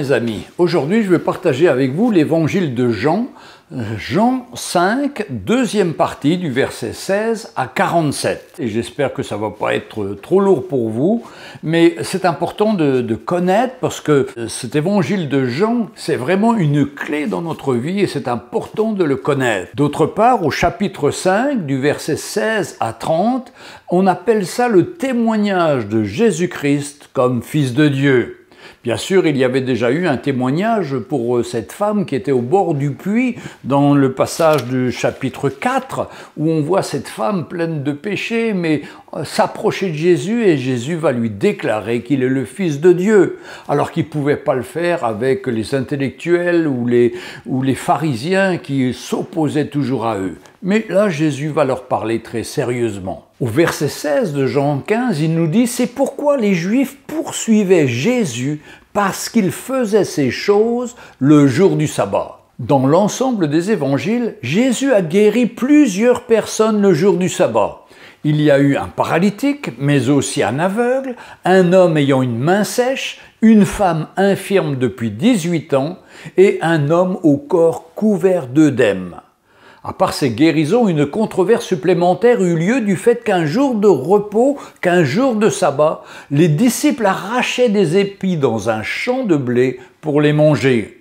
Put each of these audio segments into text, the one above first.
mes amis, aujourd'hui je vais partager avec vous l'évangile de Jean, Jean 5, deuxième partie du verset 16 à 47. Et j'espère que ça ne va pas être trop lourd pour vous, mais c'est important de connaître parce que cet évangile de Jean, c'est vraiment une clé dans notre vie et c'est important de le connaître. D'autre part, au chapitre 5, du verset 16 à 30, on appelle ça le témoignage de Jésus-Christ comme Fils de Dieu. Bien sûr, il y avait déjà eu un témoignage pour cette femme qui était au bord du puits dans le passage du chapitre 4 où on voit cette femme pleine de péché mais s'approcher de Jésus et Jésus va lui déclarer qu'il est le Fils de Dieu alors qu'il ne pouvait pas le faire avec les intellectuels ou les pharisiens qui s'opposaient toujours à eux. Mais là, Jésus va leur parler très sérieusement. Au verset 16 de Jean 15, il nous dit « C'est pourquoi les Juifs poursuivaient Jésus parce qu'il faisait ces choses le jour du sabbat. » Dans l'ensemble des évangiles, Jésus a guéri plusieurs personnes le jour du sabbat. Il y a eu un paralytique, mais aussi un aveugle, un homme ayant une main sèche, une femme infirme depuis 18 ans et un homme au corps couvert d'œdème. À part ces guérisons, une controverse supplémentaire eut lieu du fait qu'un jour de repos, qu'un jour de sabbat, les disciples arrachaient des épis dans un champ de blé pour les manger.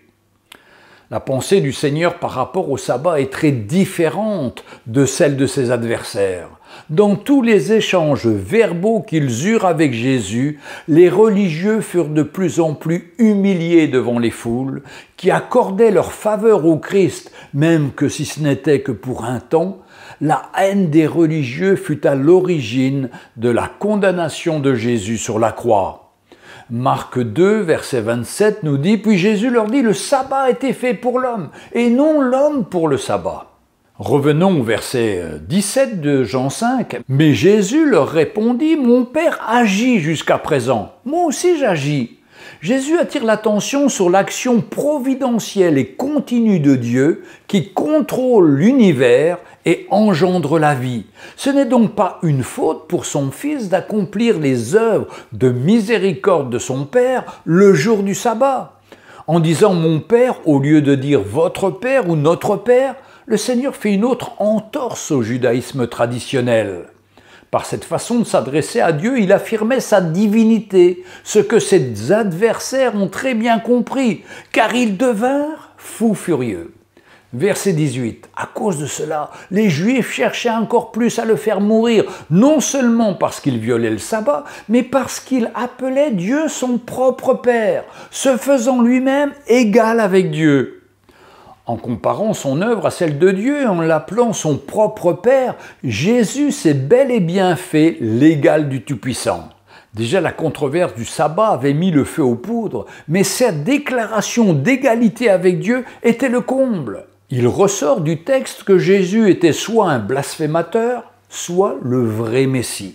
La pensée du Seigneur par rapport au sabbat est très différente de celle de ses adversaires. Dans tous les échanges verbaux qu'ils eurent avec Jésus, les religieux furent de plus en plus humiliés devant les foules, qui accordaient leur faveur au Christ, même que si ce n'était que pour un temps. La haine des religieux fut à l'origine de la condamnation de Jésus sur la croix. Marc 2, verset 27 nous dit « Puis Jésus leur dit, le sabbat a été fait pour l'homme, et non l'homme pour le sabbat. » Revenons au verset 17 de Jean 5. « Mais Jésus leur répondit, mon Père agit jusqu'à présent, moi aussi j'agis. » Jésus attire l'attention sur l'action providentielle et continue de Dieu qui contrôle l'univers et engendre la vie. Ce n'est donc pas une faute pour son Fils d'accomplir les œuvres de miséricorde de son Père le jour du sabbat. En disant « mon Père » au lieu de dire « votre Père » ou « notre Père », le Seigneur fait une autre entorse au judaïsme traditionnel. Par cette façon de s'adresser à Dieu, il affirmait sa divinité, ce que ses adversaires ont très bien compris, car ils devinrent fous furieux. Verset 18. À cause de cela, les Juifs cherchaient encore plus à le faire mourir, non seulement parce qu'il violait le sabbat, mais parce qu'il appelait Dieu son propre Père, se faisant lui-même égal avec Dieu. En comparant son œuvre à celle de Dieu et en l'appelant son propre Père, Jésus s'est bel et bien fait l'égal du Tout-Puissant. Déjà, la controverse du sabbat avait mis le feu aux poudres, mais cette déclaration d'égalité avec Dieu était le comble. Il ressort du texte que Jésus était soit un blasphémateur, soit le vrai Messie.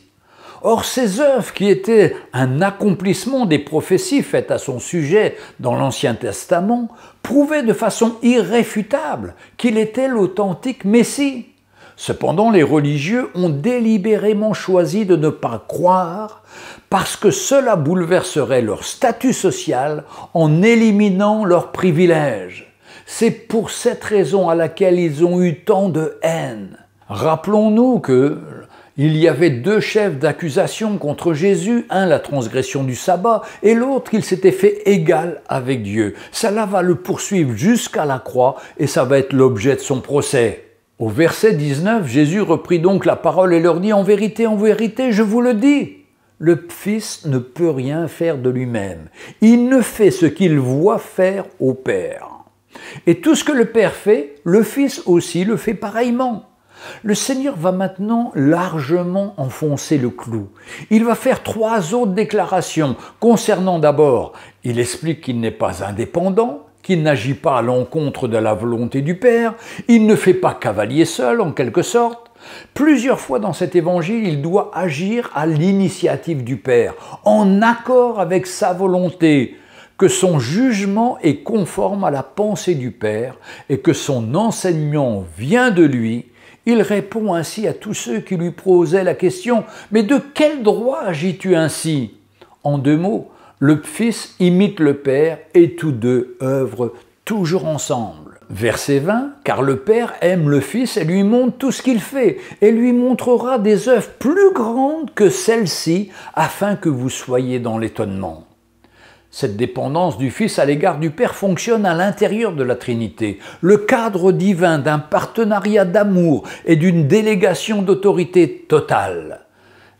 Or, ces œuvres qui étaient un accomplissement des prophéties faites à son sujet dans l'Ancien Testament prouvaient de façon irréfutable qu'il était l'authentique Messie. Cependant, les religieux ont délibérément choisi de ne pas croire parce que cela bouleverserait leur statut social en éliminant leurs privilèges. C'est pour cette raison à laquelle ils ont eu tant de haine. Rappelons-nous que il y avait deux chefs d'accusation contre Jésus, un la transgression du sabbat et l'autre qu'il s'était fait égal avec Dieu. Cela va le poursuivre jusqu'à la croix et ça va être l'objet de son procès. Au verset 19, Jésus reprit donc la parole et leur dit « En vérité, je vous le dis, le Fils ne peut rien faire de lui-même. Il ne fait ce qu'il voit faire au Père. Et tout ce que le Père fait, le Fils aussi le fait pareillement. » Le Seigneur va maintenant largement enfoncer le clou. Il va faire trois autres déclarations concernant d'abord, il explique qu'il n'est pas indépendant, qu'il n'agit pas à l'encontre de la volonté du Père, il ne fait pas cavalier seul en quelque sorte. Plusieurs fois dans cet évangile, il doit agir à l'initiative du Père, en accord avec sa volonté, que son jugement est conforme à la pensée du Père et que son enseignement vient de lui. Il répond ainsi à tous ceux qui lui posaient la question « Mais de quel droit agis-tu ainsi ?» En deux mots, le Fils imite le Père et tous deux œuvrent toujours ensemble. Verset 20, « Car le Père aime le Fils et lui montre tout ce qu'il fait, et lui montrera des œuvres plus grandes que celles-ci, afin que vous soyez dans l'étonnement. » Cette dépendance du Fils à l'égard du Père fonctionne à l'intérieur de la Trinité. Le cadre divin d'un partenariat d'amour et d'une délégation d'autorité totale.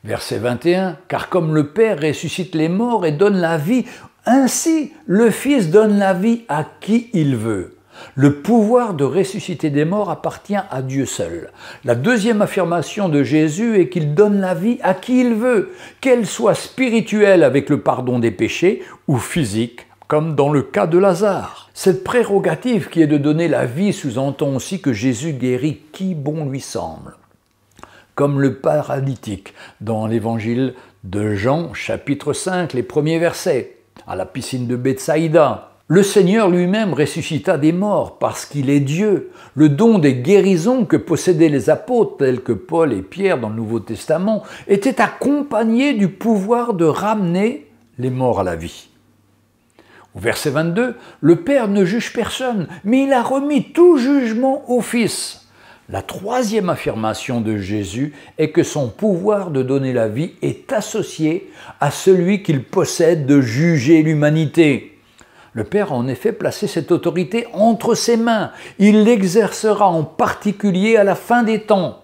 Verset 21, « Car comme le Père ressuscite les morts et donne la vie, ainsi le Fils donne la vie à qui il veut. » Le pouvoir de ressusciter des morts appartient à Dieu seul. La deuxième affirmation de Jésus est qu'il donne la vie à qui il veut, qu'elle soit spirituelle avec le pardon des péchés ou physique, comme dans le cas de Lazare. Cette prérogative qui est de donner la vie sous-entend aussi que Jésus guérit qui bon lui semble. Comme le paralytique dans l'évangile de Jean, chapitre 5, les premiers versets, à la piscine de Bethsaïda. Le Seigneur lui-même ressuscita des morts parce qu'il est Dieu. Le don des guérisons que possédaient les apôtres, tels que Paul et Pierre dans le Nouveau Testament, était accompagné du pouvoir de ramener les morts à la vie. Au verset 22, le Père ne juge personne, mais il a remis tout jugement au Fils. La troisième affirmation de Jésus est que son pouvoir de donner la vie est associé à celui qu'il possède de juger l'humanité. Le Père a en effet placé cette autorité entre ses mains. Il l'exercera en particulier à la fin des temps.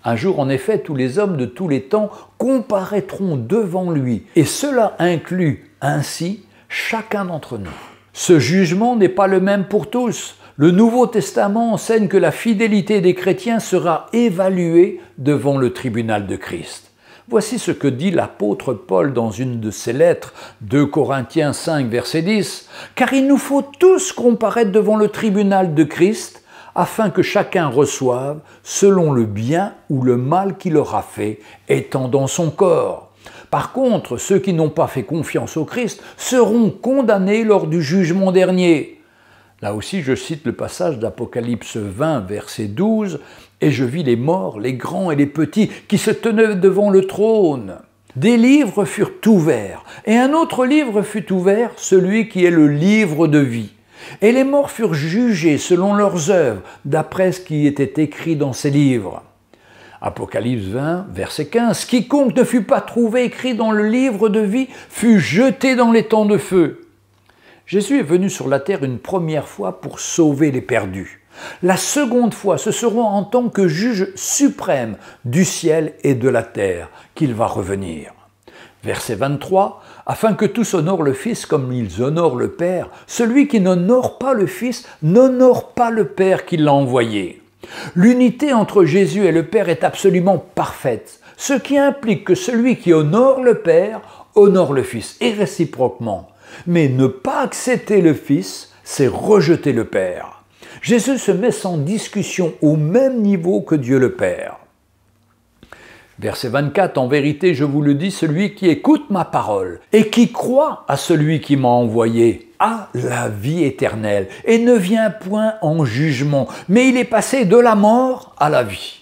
Un jour, en effet, tous les hommes de tous les temps comparaîtront devant lui, et cela inclut ainsi chacun d'entre nous. Ce jugement n'est pas le même pour tous. Le Nouveau Testament enseigne que la fidélité des chrétiens sera évaluée devant le tribunal de Christ. Voici ce que dit l'apôtre Paul dans une de ses lettres, 2 Corinthiens 5, verset 10. « Car il nous faut tous comparaître devant le tribunal de Christ, afin que chacun reçoive selon le bien ou le mal qu'il aura fait, étant dans son corps. Par contre, ceux qui n'ont pas fait confiance au Christ seront condamnés lors du jugement dernier. » Là aussi, je cite le passage d'Apocalypse 20, verset 12, « Et je vis les morts, les grands et les petits, qui se tenaient devant le trône. Des livres furent ouverts, et un autre livre fut ouvert, celui qui est le livre de vie. Et les morts furent jugés selon leurs œuvres, d'après ce qui était écrit dans ces livres. » Apocalypse 20, verset 15, « Quiconque ne fut pas trouvé écrit dans le livre de vie fut jeté dans les temps de feu. » Jésus est venu sur la terre une première fois pour sauver les perdus. La seconde fois, ce sera en tant que juge suprême du ciel et de la terre qu'il va revenir. Verset 23, « Afin que tous honorent le Fils comme ils honorent le Père, celui qui n'honore pas le Fils n'honore pas le Père qui l'a envoyé. » L'unité entre Jésus et le Père est absolument parfaite, ce qui implique que celui qui honore le Père honore le Fils, et réciproquement. Mais ne pas accepter le Fils, c'est rejeter le Père. Jésus se met sans discussion au même niveau que Dieu le Père. Verset 24, « En vérité, je vous le dis, celui qui écoute ma parole et qui croit à celui qui m'a envoyé a la vie éternelle et ne vient point en jugement, mais il est passé de la mort à la vie. »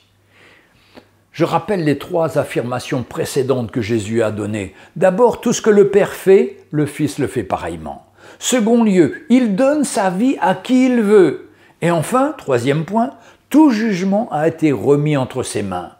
Je rappelle les trois affirmations précédentes que Jésus a données. D'abord, tout ce que le Père fait, le Fils le fait pareillement. Second lieu, il donne sa vie à qui il veut. Et enfin, troisième point, tout jugement a été remis entre ses mains.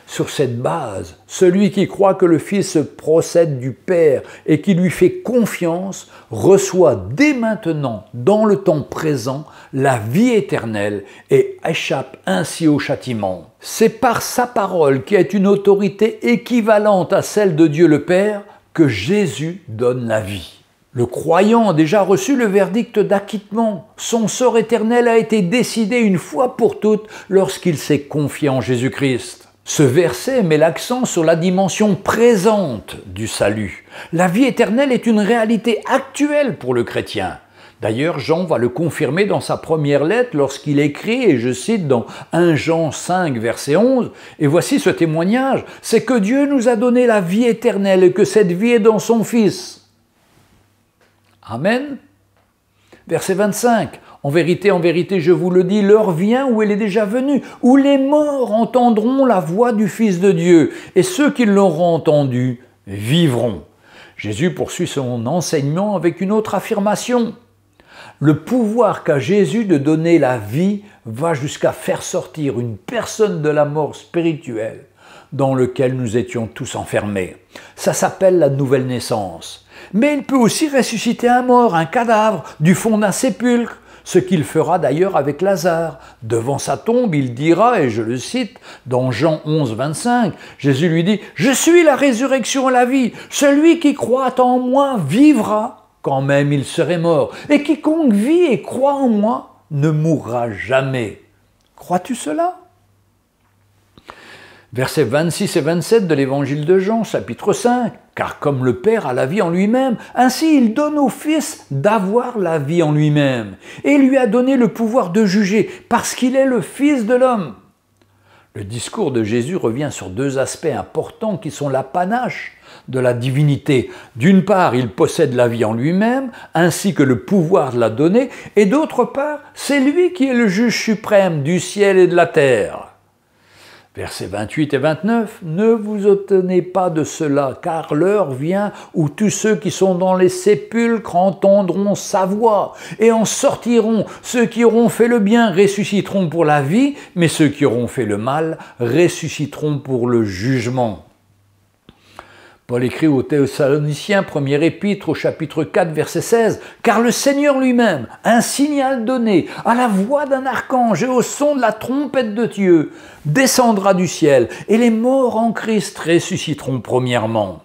Sur cette base, celui qui croit que le Fils procède du Père et qui lui fait confiance reçoit dès maintenant, dans le temps présent, la vie éternelle et échappe ainsi au châtiment. C'est par sa parole, qui est une autorité équivalente à celle de Dieu le Père, que Jésus donne la vie. Le croyant a déjà reçu le verdict d'acquittement. Son sort éternel a été décidé une fois pour toutes lorsqu'il s'est confié en Jésus-Christ. Ce verset met l'accent sur la dimension présente du salut. La vie éternelle est une réalité actuelle pour le chrétien. D'ailleurs, Jean va le confirmer dans sa première lettre lorsqu'il écrit, et je cite dans 1 Jean 5, verset 11, « Et voici ce témoignage, c'est que Dieu nous a donné la vie éternelle et que cette vie est dans son Fils. » Amen. Verset 25. « En vérité, je vous le dis, l'heure vient où elle est déjà venue, où les morts entendront la voix du Fils de Dieu, et ceux qui l'auront entendu vivront. » Jésus poursuit son enseignement avec une autre affirmation. Le pouvoir qu'a Jésus de donner la vie va jusqu'à faire sortir une personne de la mort spirituelle dans laquelle nous étions tous enfermés. Ça s'appelle la nouvelle naissance. Mais il peut aussi ressusciter un mort, un cadavre, du fond d'un sépulcre, ce qu'il fera d'ailleurs avec Lazare. Devant sa tombe, il dira, et je le cite, dans Jean 11, 25, Jésus lui dit « Je suis la résurrection et la vie. Celui qui croit en moi vivra, quand même il serait mort. Et quiconque vit et croit en moi ne mourra jamais. » Crois-tu cela ? Versets 26 et 27 de l'évangile de Jean, chapitre 5. « Car comme le Père a la vie en lui-même, ainsi il donne au Fils d'avoir la vie en lui-même, et lui a donné le pouvoir de juger, parce qu'il est le Fils de l'homme. » Le discours de Jésus revient sur deux aspects importants qui sont l'apanage de la divinité. D'une part, il possède la vie en lui-même, ainsi que le pouvoir de la donner, et d'autre part, c'est lui qui est le juge suprême du ciel et de la terre. Versets 28 et 29, « Ne vous étonnez pas de cela, car l'heure vient où tous ceux qui sont dans les sépulcres entendront sa voix, et en sortiront. Ceux qui auront fait le bien ressusciteront pour la vie, mais ceux qui auront fait le mal ressusciteront pour le jugement. » Paul écrit aux Thessaloniciens, première épître, au chapitre 4, verset 16, « Car le Seigneur lui-même, un signal donné, à la voix d'un archange et au son de la trompette de Dieu, descendra du ciel, et les morts en Christ ressusciteront premièrement. »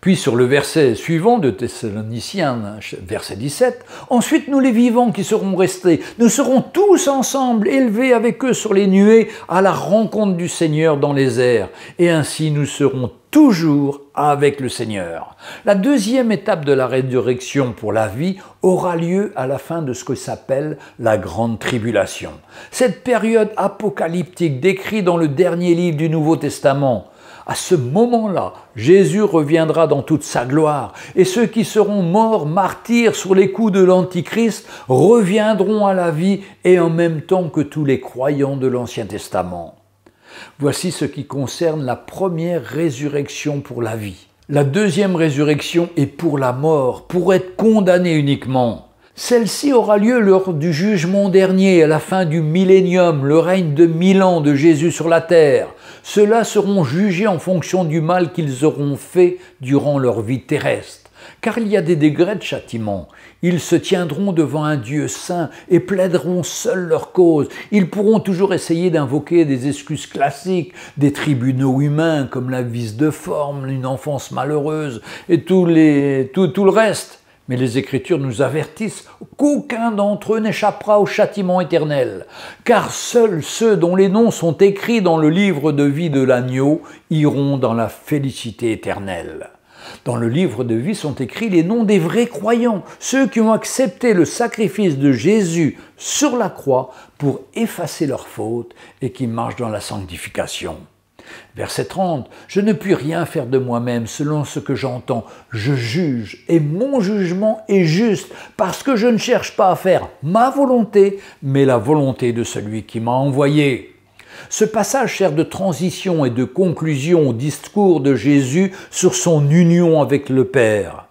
Puis sur le verset suivant de Thessaloniciens, verset 17, « Ensuite nous les vivants qui serons restés, nous serons tous ensemble élevés avec eux sur les nuées à la rencontre du Seigneur dans les airs, et ainsi nous serons toujours avec le Seigneur. » La deuxième étape de la résurrection pour la vie aura lieu à la fin de ce que s'appelle la Grande Tribulation. Cette période apocalyptique décrite dans le dernier livre du Nouveau Testament. À ce moment-là, Jésus reviendra dans toute sa gloire, et ceux qui seront morts martyrs sur les coups de l'Antichrist reviendront à la vie et en même temps que tous les croyants de l'Ancien Testament. Voici ce qui concerne la première résurrection pour la vie. La deuxième résurrection est pour la mort, pour être condamné uniquement. Celle-ci aura lieu lors du jugement dernier, à la fin du millénium, le règne de 1000 ans de Jésus sur la terre. Ceux-là seront jugés en fonction du mal qu'ils auront fait durant leur vie terrestre. Car il y a des degrés de châtiment. Ils se tiendront devant un Dieu saint et plaideront seuls leur cause. Ils pourront toujours essayer d'invoquer des excuses classiques, des tribunaux humains comme la vice de forme, une enfance malheureuse et tout le reste. Mais les Écritures nous avertissent qu'aucun d'entre eux n'échappera au châtiment éternel, car seuls ceux dont les noms sont écrits dans le livre de vie de l'agneau iront dans la félicité éternelle. Dans le livre de vie sont écrits les noms des vrais croyants, ceux qui ont accepté le sacrifice de Jésus sur la croix pour effacer leurs fautes et qui marchent dans la sanctification. Verset 30, « Je ne puis rien faire de moi-même selon ce que j'entends. Je juge et mon jugement est juste parce que je ne cherche pas à faire ma volonté, mais la volonté de celui qui m'a envoyé. » Ce passage sert de transition et de conclusion au discours de Jésus sur son union avec le Père.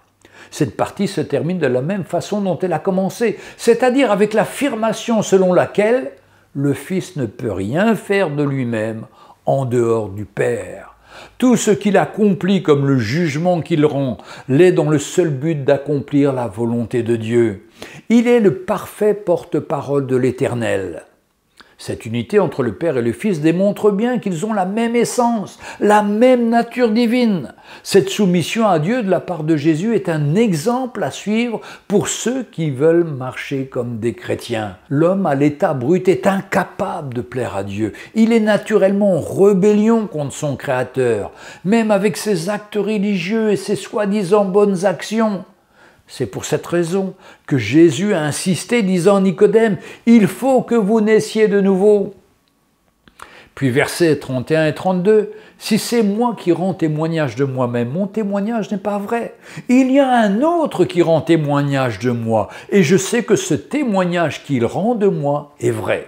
Cette partie se termine de la même façon dont elle a commencé, c'est-à-dire avec l'affirmation selon laquelle le Fils ne peut rien faire de lui-même en dehors du Père. Tout ce qu'il accomplit comme le jugement qu'il rend l'est dans le seul but d'accomplir la volonté de Dieu. Il est le parfait porte-parole de l'Éternel. Cette unité entre le Père et le Fils démontre bien qu'ils ont la même essence, la même nature divine. Cette soumission à Dieu de la part de Jésus est un exemple à suivre pour ceux qui veulent marcher comme des chrétiens. L'homme à l'état brut est incapable de plaire à Dieu. Il est naturellement en rébellion contre son Créateur, même avec ses actes religieux et ses soi-disant bonnes actions. C'est pour cette raison que Jésus a insisté, disant à Nicodème, « Il faut que vous naissiez de nouveau. » Puis versets 31 et 32, « Si c'est moi qui rends témoignage de moi-même, mon témoignage n'est pas vrai. Il y a un autre qui rend témoignage de moi, et je sais que ce témoignage qu'il rend de moi est vrai. »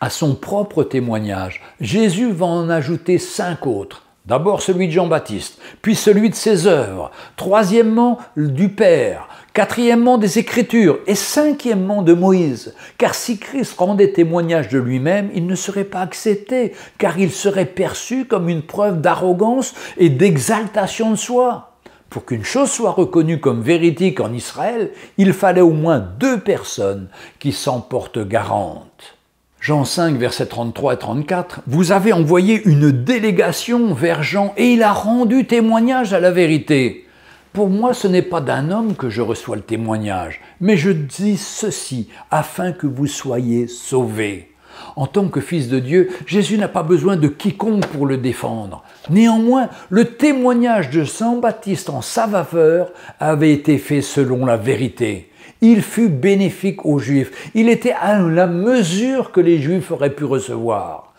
À son propre témoignage, Jésus va en ajouter 5 autres. D'abord celui de Jean-Baptiste, puis celui de ses œuvres, troisièmement du Père, quatrièmement des Écritures et cinquièmement de Moïse. Car si Christ rendait témoignage de lui-même, il ne serait pas accepté, car il serait perçu comme une preuve d'arrogance et d'exaltation de soi. Pour qu'une chose soit reconnue comme véridique en Israël, il fallait au moins 2 personnes qui s'en portent garantes. Jean 5, versets 33 et 34, « Vous avez envoyé une délégation vers Jean et il a rendu témoignage à la vérité. Pour moi, ce n'est pas d'un homme que je reçois le témoignage, mais je dis ceci afin que vous soyez sauvés. » En tant que fils de Dieu, Jésus n'a pas besoin de quiconque pour le défendre. Néanmoins, le témoignage de Jean-Baptiste en sa faveur avait été fait selon la vérité. Il fut bénéfique aux Juifs. Il était à la mesure que les Juifs auraient pu recevoir.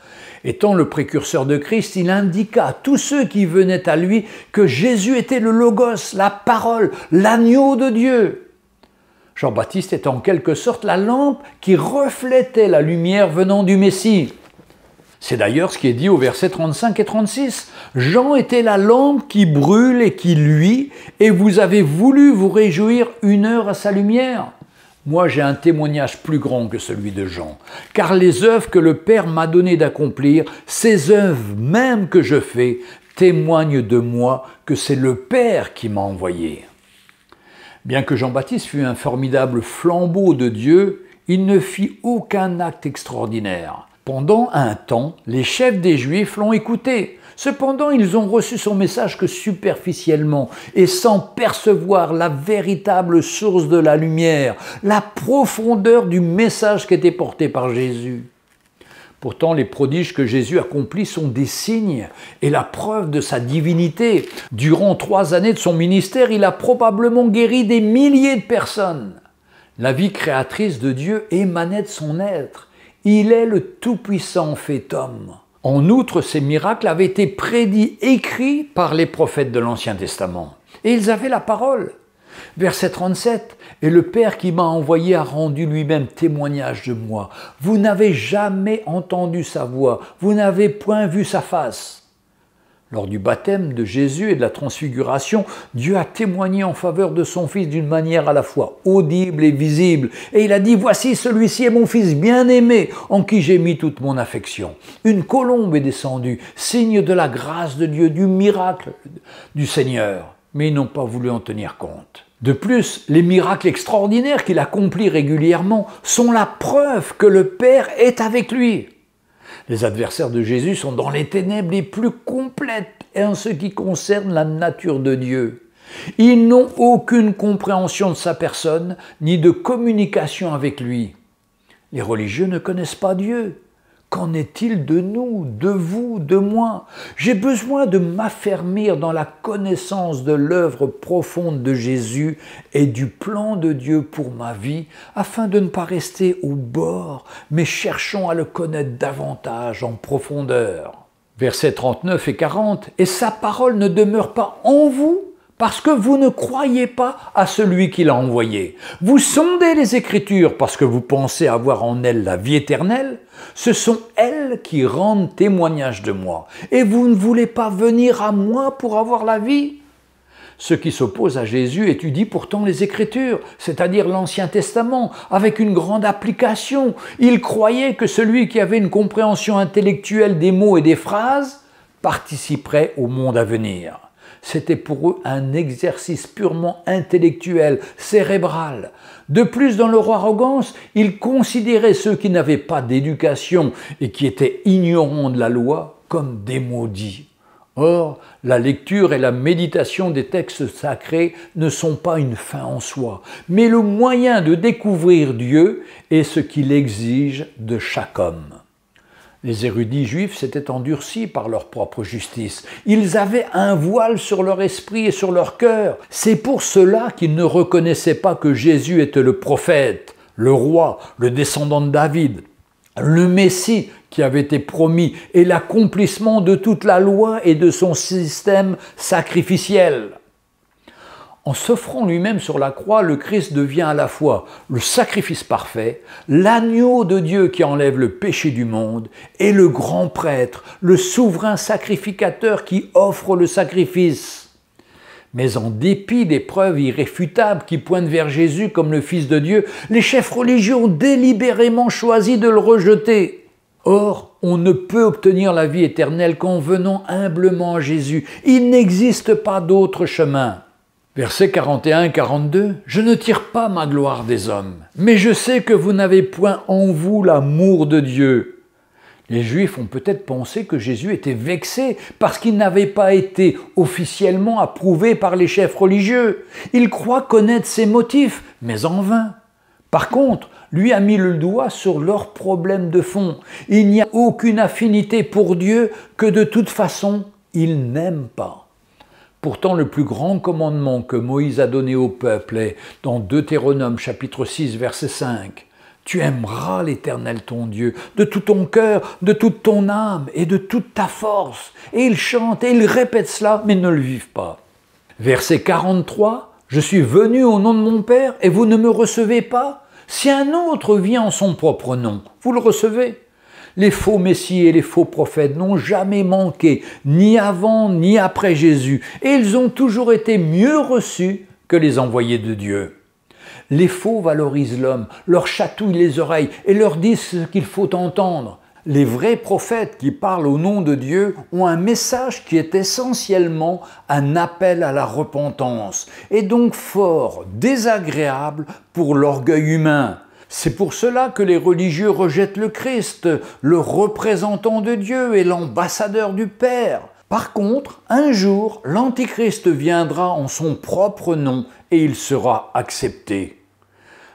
Étant le précurseur de Christ, il indiqua à tous ceux qui venaient à lui que Jésus était le Logos, la parole, l'agneau de Dieu. Jean-Baptiste est en quelque sorte la lampe qui reflétait la lumière venant du Messie. C'est d'ailleurs ce qui est dit au verset 35 et 36. « Jean était la lampe qui brûle et qui luit, et vous avez voulu vous réjouir 1 heure à sa lumière. » Moi, j'ai un témoignage plus grand que celui de Jean, car les œuvres que le Père m'a donné d'accomplir, ces œuvres même que je fais, témoignent de moi que c'est le Père qui m'a envoyé. Bien que Jean-Baptiste fût un formidable flambeau de Dieu, il ne fit aucun acte extraordinaire. Pendant un temps, les chefs des Juifs l'ont écouté. Cependant, ils ont reçu son message que superficiellement et sans percevoir la véritable source de la lumière, la profondeur du message qui était porté par Jésus. Pourtant, les prodiges que Jésus accomplit sont des signes et la preuve de sa divinité. Durant 3 années de son ministère, il a probablement guéri des milliers de personnes. La vie créatrice de Dieu émanait de son être. Il est le Tout-Puissant fait homme. En outre, ces miracles avaient été prédits, écrits par les prophètes de l'Ancien Testament. Et ils avaient la parole. Verset 37, « Et le Père qui m'a envoyé a rendu lui-même témoignage de moi. Vous n'avez jamais entendu sa voix, vous n'avez point vu sa face. » Lors du baptême de Jésus et de la transfiguration, Dieu a témoigné en faveur de son Fils d'une manière à la fois audible et visible. Et il a dit « Voici, celui-ci est mon Fils bien-aimé, en qui j'ai mis toute mon affection. » Une colombe est descendue, signe de la grâce de Dieu, du miracle du Seigneur. Mais ils n'ont pas voulu en tenir compte. De plus, les miracles extraordinaires qu'il accomplit régulièrement sont la preuve que le Père est avec lui. Les adversaires de Jésus sont dans les ténèbres les plus complètes en ce qui concerne la nature de Dieu. Ils n'ont aucune compréhension de sa personne, ni de communication avec lui. Les religieux ne connaissent pas Dieu. Qu'en est-il de nous, de vous, de moi? J'ai besoin de m'affermir dans la connaissance de l'œuvre profonde de Jésus et du plan de Dieu pour ma vie, afin de ne pas rester au bord, mais cherchons à le connaître davantage en profondeur. Versets 39 et 40, « Et sa parole ne demeure pas en vous, parce que vous ne croyez pas à celui qui l'a envoyé. Vous sondez les Écritures parce que vous pensez avoir en elles la vie éternelle. Ce sont elles qui rendent témoignage de moi. Et vous ne voulez pas venir à moi pour avoir la vie. » Ceux qui s'opposent à Jésus étudient pourtant les Écritures, c'est-à-dire l'Ancien Testament, avec une grande application. Ils croyaient que celui qui avait une compréhension intellectuelle des mots et des phrases participerait au monde à venir. C'était pour eux un exercice purement intellectuel, cérébral. De plus, dans leur arrogance, ils considéraient ceux qui n'avaient pas d'éducation et qui étaient ignorants de la loi comme des maudits. Or, la lecture et la méditation des textes sacrés ne sont pas une fin en soi, mais le moyen de découvrir Dieu et ce qu'il exige de chaque homme. Les érudits juifs s'étaient endurcis par leur propre justice. Ils avaient un voile sur leur esprit et sur leur cœur. C'est pour cela qu'ils ne reconnaissaient pas que Jésus était le prophète, le roi, le descendant de David, le Messie qui avait été promis et l'accomplissement de toute la loi et de son système sacrificiel. En s'offrant lui-même sur la croix, le Christ devient à la fois le sacrifice parfait, l'agneau de Dieu qui enlève le péché du monde, et le grand prêtre, le souverain sacrificateur qui offre le sacrifice. Mais en dépit des preuves irréfutables qui pointent vers Jésus comme le Fils de Dieu, les chefs religieux ont délibérément choisi de le rejeter. Or, on ne peut obtenir la vie éternelle qu'en venant humblement à Jésus. Il n'existe pas d'autre chemin. Versets 41 et 42, « Je ne tire pas ma gloire des hommes, mais je sais que vous n'avez point en vous l'amour de Dieu. » Les Juifs ont peut-être pensé que Jésus était vexé parce qu'il n'avait pas été officiellement approuvé par les chefs religieux. Ils croient connaître ses motifs, mais en vain. Par contre, lui a mis le doigt sur leurs problèmes de fond. Il n'y a aucune affinité pour Dieu que de toute façon, il n'aime pas. Pourtant, le plus grand commandement que Moïse a donné au peuple est dans Deutéronome chapitre 6, verset 5. « Tu aimeras l'Éternel ton Dieu de tout ton cœur, de toute ton âme et de toute ta force. » Et ils chantent et ils répètent cela, mais ne le vivent pas. Verset 43. « Je suis venu au nom de mon Père et vous ne me recevez pas. Si un autre vient en son propre nom, vous le recevez. » Les faux messies et les faux prophètes n'ont jamais manqué, ni avant ni après Jésus, et ils ont toujours été mieux reçus que les envoyés de Dieu. Les faux valorisent l'homme, leur chatouillent les oreilles et leur disent ce qu'il faut entendre. Les vrais prophètes qui parlent au nom de Dieu ont un message qui est essentiellement un appel à la repentance, et donc fort désagréable pour l'orgueil humain. C'est pour cela que les religieux rejettent le Christ, le représentant de Dieu et l'ambassadeur du Père. Par contre, un jour, l'Antichrist viendra en son propre nom et il sera accepté.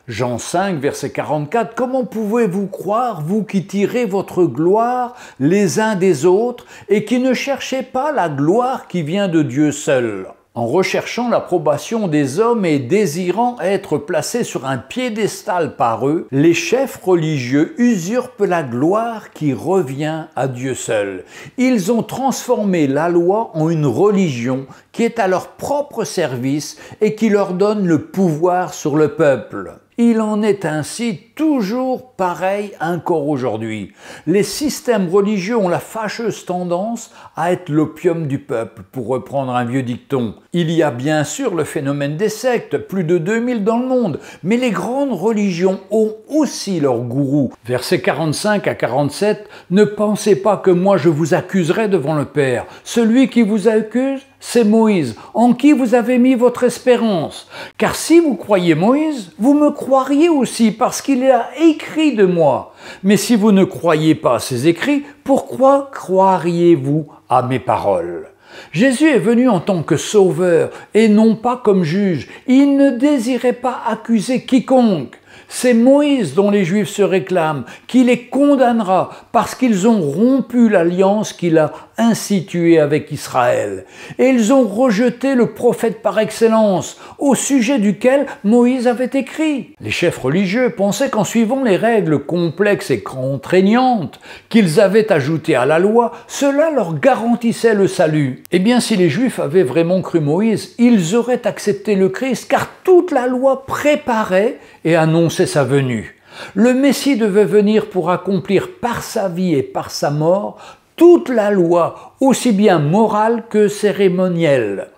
Jean 5, verset 44, « Comment pouvez-vous croire, vous qui tirez votre gloire les uns des autres et qui ne cherchez pas la gloire qui vient de Dieu seul ?» En recherchant l'approbation des hommes et désirant être placés sur un piédestal par eux, les chefs religieux usurpent la gloire qui revient à Dieu seul. Ils ont transformé la loi en une religion qui est à leur propre service et qui leur donne le pouvoir sur le peuple. Il en est ainsi toujours pareil encore aujourd'hui. Les systèmes religieux ont la fâcheuse tendance à être l'opium du peuple, pour reprendre un vieux dicton. Il y a bien sûr le phénomène des sectes, plus de 2000 dans le monde, mais les grandes religions ont aussi leurs gourous. Versets 45 à 47, « Ne pensez pas que moi je vous accuserai devant le Père. Celui qui vous accuse, c'est Moïse, en qui vous avez mis votre espérance. Car si vous croyez Moïse, vous me croiriez aussi, parce qu'il a écrit de moi. Mais si vous ne croyez pas ces écrits, pourquoi croiriez-vous à mes paroles ? » Jésus est venu en tant que sauveur et non pas comme juge. Il ne désirait pas accuser quiconque. C'est Moïse dont les Juifs se réclament, qui les condamnera parce qu'ils ont rompu l'alliance qu'il a instituée avec Israël. Et ils ont rejeté le prophète par excellence, au sujet duquel Moïse avait écrit. Les chefs religieux pensaient qu'en suivant les règles complexes et contraignantes qu'ils avaient ajoutées à la loi, cela leur garantissait le salut. Eh bien, si les Juifs avaient vraiment cru Moïse, ils auraient accepté le Christ, car toute la loi préparait et annonçait sa venue. Le Messie devait venir pour accomplir par sa vie et par sa mort toute la loi, aussi bien morale que cérémonielle.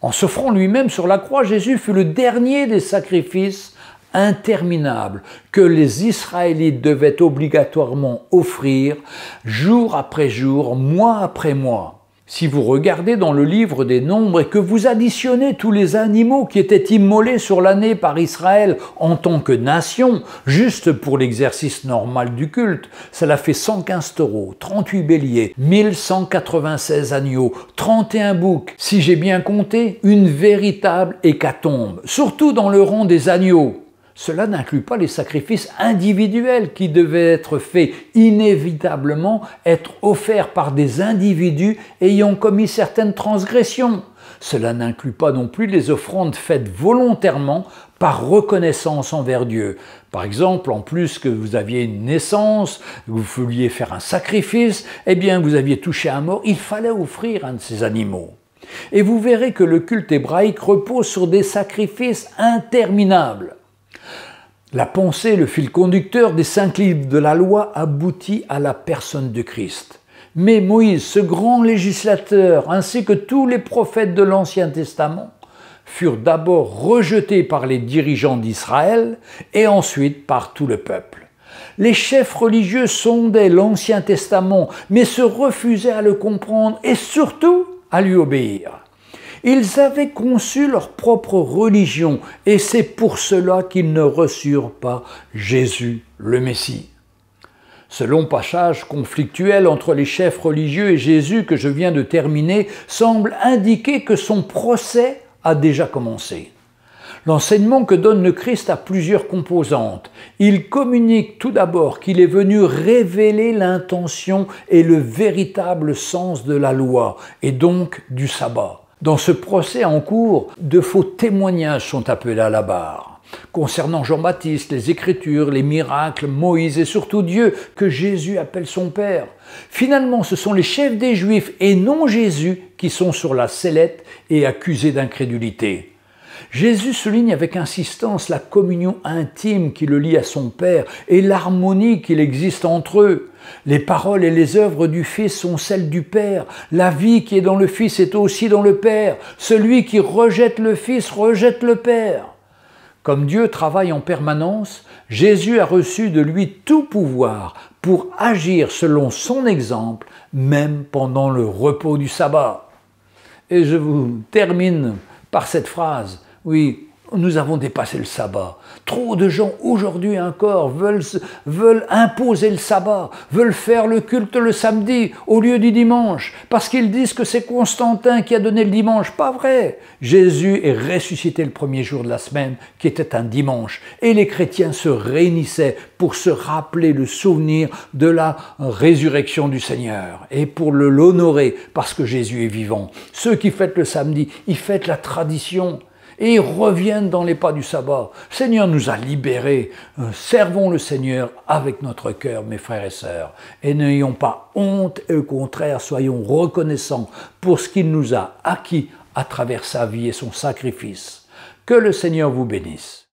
En s'offrant lui-même sur la croix, Jésus fut le dernier des sacrifices interminables que les Israélites devaient obligatoirement offrir jour après jour, mois après mois. Si vous regardez dans le livre des Nombres et que vous additionnez tous les animaux qui étaient immolés sur l'année par Israël en tant que nation, juste pour l'exercice normal du culte, cela fait 115 taureaux, 38 béliers, 1196 agneaux, 31 boucs. Si j'ai bien compté, une véritable hécatombe, surtout dans le rang des agneaux. Cela n'inclut pas les sacrifices individuels qui devaient être faits inévitablement, être offerts par des individus ayant commis certaines transgressions. Cela n'inclut pas non plus les offrandes faites volontairement par reconnaissance envers Dieu. Par exemple, en plus que vous aviez une naissance, que vous vouliez faire un sacrifice, eh bien vous aviez touché un mort, il fallait offrir un de ces animaux. Et vous verrez que le culte hébraïque repose sur des sacrifices interminables. La pensée, le fil conducteur des 5 livres de la loi aboutit à la personne de Christ. Mais Moïse, ce grand législateur, ainsi que tous les prophètes de l'Ancien Testament, furent d'abord rejetés par les dirigeants d'Israël et ensuite par tout le peuple. Les chefs religieux sondaient l'Ancien Testament, mais se refusaient à le comprendre et surtout à lui obéir. Ils avaient conçu leur propre religion et c'est pour cela qu'ils ne reçurent pas Jésus le Messie. Ce long passage conflictuel entre les chefs religieux et Jésus que je viens de terminer semble indiquer que son procès a déjà commencé. L'enseignement que donne le Christ a plusieurs composantes. Il communique tout d'abord qu'il est venu révéler l'intention et le véritable sens de la loi, et donc du sabbat. Dans ce procès en cours, de faux témoignages sont appelés à la barre. Concernant Jean-Baptiste, les Écritures, les miracles, Moïse et surtout Dieu, que Jésus appelle son Père. Finalement, ce sont les chefs des Juifs et non Jésus qui sont sur la sellette et accusés d'incrédulité. Jésus souligne avec insistance la communion intime qui le lie à son Père et l'harmonie qu'il existe entre eux. Les paroles et les œuvres du Fils sont celles du Père. La vie qui est dans le Fils est aussi dans le Père. Celui qui rejette le Fils rejette le Père. Comme Dieu travaille en permanence, Jésus a reçu de lui tout pouvoir pour agir selon son exemple, même pendant le repos du sabbat. Et je vous termine par cette phrase. Oui, nous avons dépassé le sabbat. Trop de gens aujourd'hui encore veulent imposer le sabbat, veulent faire le culte le samedi au lieu du dimanche, parce qu'ils disent que c'est Constantin qui a donné le dimanche. Pas vrai! Jésus est ressuscité le premier jour de la semaine, qui était un dimanche, et les chrétiens se réunissaient pour se rappeler le souvenir de la résurrection du Seigneur, et pour l'honorer, parce que Jésus est vivant. Ceux qui fêtent le samedi, ils fêtent la tradition, et ils reviennent dans les pas du sabbat. Le Seigneur nous a libérés. Servons le Seigneur avec notre cœur, mes frères et sœurs. Et n'ayons pas honte, et au contraire, soyons reconnaissants pour ce qu'il nous a acquis à travers sa vie et son sacrifice. Que le Seigneur vous bénisse.